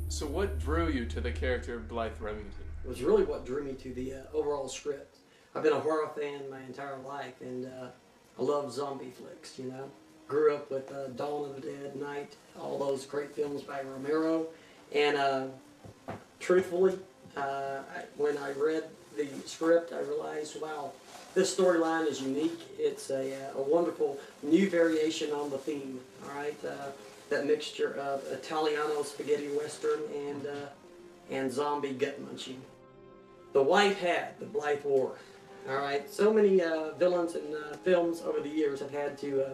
So what drew you to the character of Blythe Remington? It was really what drew me to the overall script. I've been a horror fan my entire life, and I love zombie flicks, you know. Grew up with Dawn of the Dead, Night, all those great films by Romero. And truthfully, when I read the script, I realized, wow, this storyline is unique. It's a wonderful new variation on the theme, all right? That mixture of Italiano spaghetti western and zombie gut munching. The white hat, the Blythe wore. All right, so many villains in films over the years have had to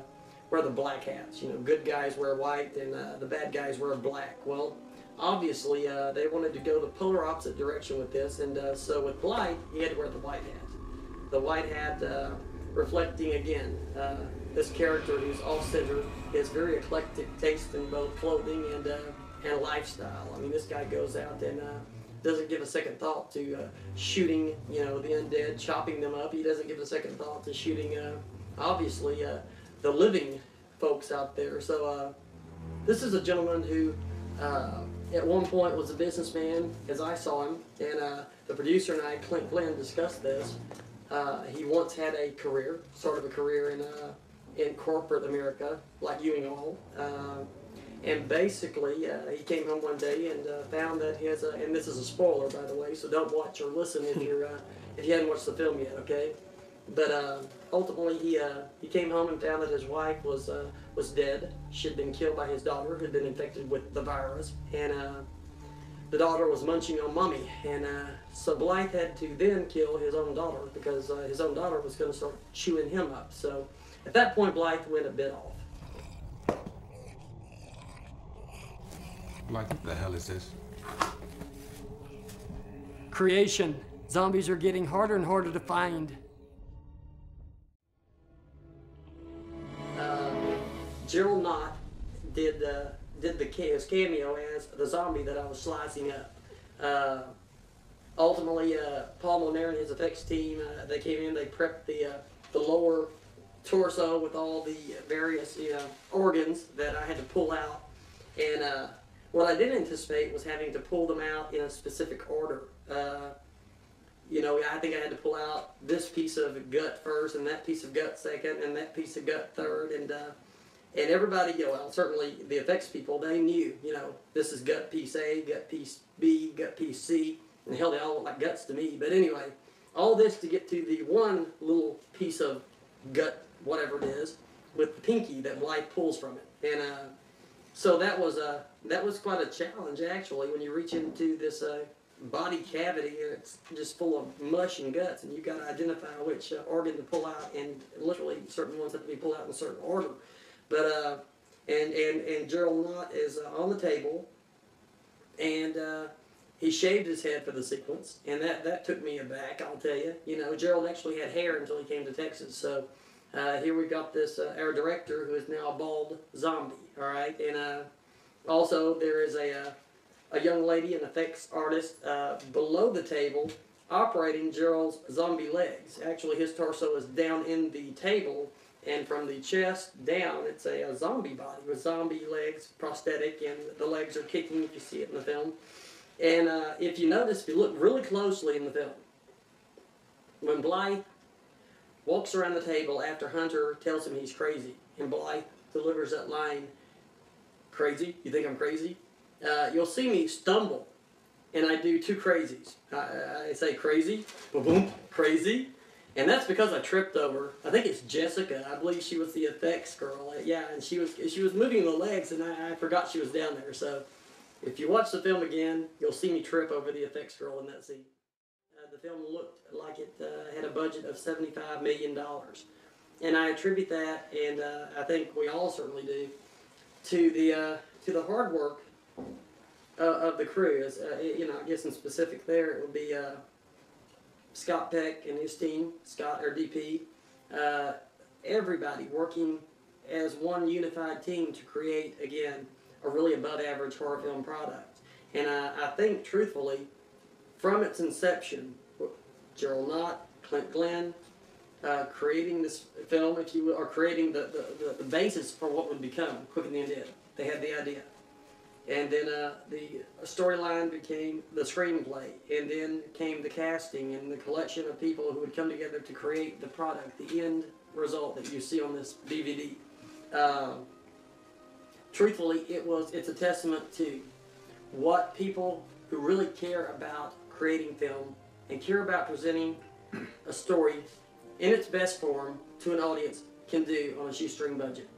wear the black hats. You know, good guys wear white and the bad guys wear black. Well, obviously they wanted to go the polar opposite direction with this, and so with Blythe, he had to wear the white hat. The white hat reflecting again this character who's off-centered, his very eclectic taste in both clothing and lifestyle. I mean, this guy goes out and doesn't give a second thought to shooting, you know, the undead, chopping them up. He doesn't give a second thought to shooting, obviously, the living folks out there. So this is a gentleman who, at one point, was a businessman, as I saw him, and the producer and I, Clint Glenn, discussed this. He once had a career, sort of a career in corporate America, like you and all. And basically, he came home one day and found that his, and this is a spoiler, by the way, so don't watch or listen if you hadn't watched the film yet, okay? But ultimately, he came home and found that his wife was dead. She had been killed by his daughter, who had been infected with the virus, and the daughter was munching on mommy. And so Blythe had to then kill his own daughter because his own daughter was going to start chewing him up. So at that point, Blythe went a bit off. Like, what the hell is this? Creation. Zombies are getting harder and harder to find. Gerald Nott did his cameo as the zombie that I was slicing up. Ultimately, Paul Monair and his effects team, they came in, they prepped the lower torso with all the various organs that I had to pull out. And what I didn't anticipate was having to pull them out in a specific order. You know, I think I had to pull out this piece of gut first, and that piece of gut second, and that piece of gut third, and everybody, you know, well, certainly the effects people, they knew, you know, this is gut piece A, gut piece B, gut piece C, and hell, they all look like guts to me. But anyway, all this to get to the one little piece of gut, whatever it is, with the pinky that Blythe pulls from it, and so that was quite a challenge, actually, when you reach into this body cavity and it's just full of mush and guts, and you've got to identify which organ to pull out, and literally certain ones have to be pulled out in a certain order. But and Gerald Nott is on the table, and he shaved his head for the sequence, and that took me aback, I'll tell you. You know, Gerald actually had hair until he came to Texas, so here we got this, our director, who is now a bald zombie, all right? And also there is a young lady, an effects artist, below the table operating Gerald's zombie legs. Actually, his torso is down in the table, and from the chest down, it's a zombie body with zombie legs, prosthetic, and the legs are kicking if you see it in the film. And if you notice, if you look really closely in the film, when Blythe walks around the table after Hunter tells him he's crazy, and Blythe delivers that line, "Crazy? You think I'm crazy?" You'll see me stumble, and I do two crazies. I say crazy, boom, crazy, and that's because I tripped over, I think it's Jessica, I believe she was the effects girl, yeah, and she was moving the legs, and I forgot she was down there. So if you watch the film again, you'll see me trip over the effects girl in that scene. The film looked like it had a budget of $75 million. And I attribute that, and I think we all certainly do, to the hard work of the crew. As, you know, I guess in specific there, it would be Scott Peck and his team, Scott, our DP, everybody working as one unified team to create, again, a really above-average horror film product. And I think, truthfully, from its inception, Gerald Nott, Clint Glenn, creating this film, if you will, or creating the basis for what would become Quick and the Undead. They had the idea. And then the storyline became the screenplay, and then came the casting and the collection of people who would come together to create the product, the end result that you see on this DVD. Truthfully, it's a testament to what people who really care about creating film and care about presenting a story in its best form to an audience can do on a shoestring budget.